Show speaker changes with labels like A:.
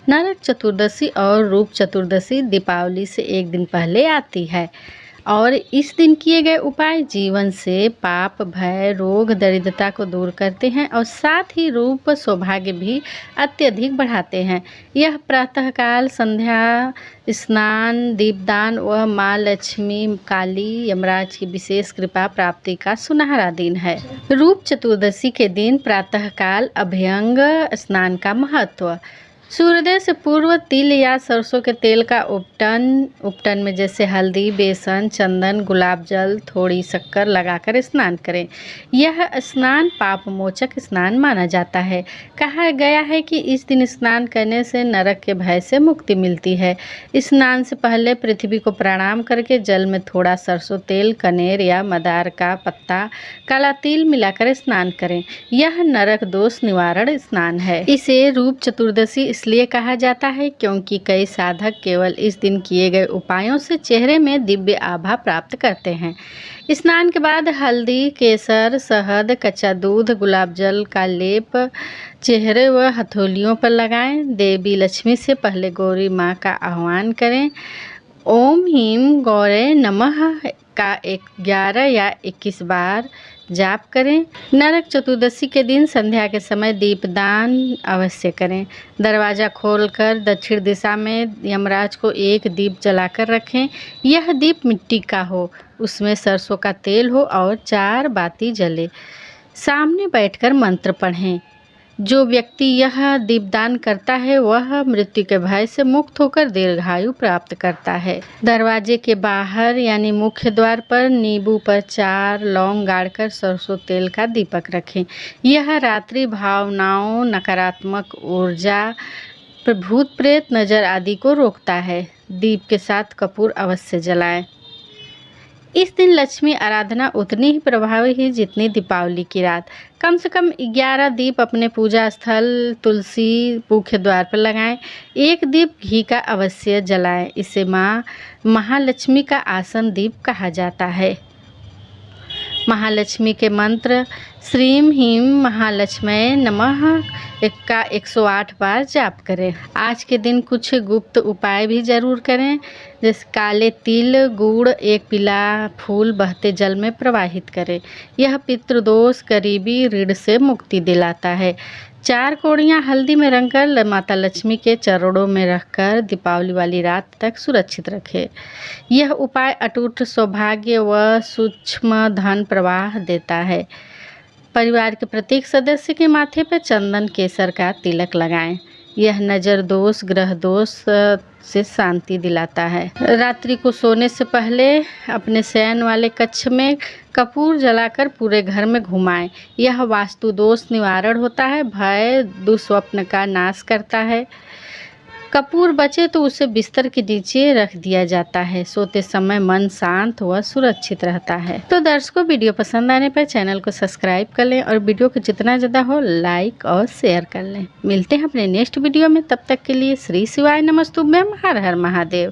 A: नरक चतुर्दशी और रूप चतुर्दशी दीपावली से एक दिन पहले आती है और इस दिन किए गए उपाय जीवन से पाप, भय, रोग, दरिद्रता को दूर करते हैं और साथ ही रूप सौभाग्य भी अत्यधिक बढ़ाते हैं। यह प्रातःकाल, संध्या स्नान, दीपदान व माँ लक्ष्मी, काली, यमराज की विशेष कृपा प्राप्ति का सुनहरा दिन है। रूप चतुर्दशी के दिन प्रातःकाल अभ्यंग स्नान का महत्व। सूर्योदय से पूर्व तिल या सरसों के तेल का उपटन में जैसे हल्दी, बेसन, चंदन, गुलाब जल, थोड़ी शक्कर लगाकर स्नान करें। यह स्नान पाप मोचक स्नान माना जाता है। कहा गया है कि इस दिन स्नान करने से नरक के भय से मुक्ति मिलती है। स्नान से पहले पृथ्वी को प्रणाम करके जल में थोड़ा सरसों तेल, कनेर या मदार का पत्ता, काला तिल मिलाकर स्नान करें। यह नरक दोष निवारण स्नान है। इसे रूप चतुर्दशी इसलिए कहा जाता है क्योंकि कई साधक केवल इस दिन किए गए उपायों से चेहरे में दिव्य आभा प्राप्त करते हैं। स्नान के बाद हल्दी, केसर, शहद, कच्चा दूध, गुलाब जल का लेप चेहरे व हथेलियों पर लगाएं। देवी लक्ष्मी से पहले गौरी माँ का आह्वान करें। ओम ह्रीं गौरे नमः का 11 या 21 बार जाप करें। नरक चतुर्दशी के दिन संध्या के समय दीपदान अवश्य करें। दरवाज़ा खोलकर दक्षिण दिशा में यमराज को एक दीप जलाकर रखें। यह दीप मिट्टी का हो, उसमें सरसों का तेल हो और 4 बाती जले। सामने बैठकर मंत्र पढ़ें। जो व्यक्ति यह दीपदान करता है वह मृत्यु के भय से मुक्त होकर दीर्घायु प्राप्त करता है। दरवाजे के बाहर यानी मुख्य द्वार पर नींबू पर 4 लौंग गाड़कर सरसों तेल का दीपक रखें। यह रात्रि भावनाओं, नकारात्मक ऊर्जा, भूत प्रेत, नजर आदि को रोकता है। दीप के साथ कपूर अवश्य जलाएं। इस दिन लक्ष्मी आराधना उतनी ही प्रभावी है जितनी दीपावली की रात। कम से कम 11 दीप अपने पूजा स्थल, तुलसी, मुख्य द्वार पर लगाएं। एक दीप घी का अवश्य जलाएं। इसे माँ महालक्ष्मी का आसन दीप कहा जाता है। महालक्ष्मी के मंत्र श्रीं ह्रीं महालक्ष्म्यै नमः का 108 बार जाप करें। आज के दिन कुछ गुप्त उपाय भी जरूर करें, जैसे काले तिल, गुड़, एक पीला फूल बहते जल में प्रवाहित करें। यह पितृदोष, गरीबी, ऋण से मुक्ति दिलाता है। 4 कौड़ियाँ हल्दी में रंगकर माता लक्ष्मी के चरणों में रखकर दीपावली वाली रात तक सुरक्षित रखें। यह उपाय अटूट सौभाग्य व सूक्ष्म धन प्रवाह देता है। परिवार के प्रत्येक सदस्य के माथे पर चंदन केसर का तिलक लगाएं। यह नज़र दोष, ग्रह दोष से शांति दिलाता है। रात्रि को सोने से पहले अपने शयन वाले कक्ष में कपूर जलाकर पूरे घर में घुमाएं। यह वास्तु दोष निवारण होता है, भय, दुस्वप्न का नाश करता है। कपूर बचे तो उसे बिस्तर के नीचे रख दिया जाता है। सोते समय मन शांत व सुरक्षित रहता है। तो दर्शकों, वीडियो पसंद आने पर चैनल को सब्सक्राइब कर लें और वीडियो को जितना ज़्यादा हो लाइक और शेयर कर लें। मिलते हैं अपने नेक्स्ट वीडियो में, तब तक के लिए श्री शिवाय नमस्तुभ्यम, हर हर महादेव।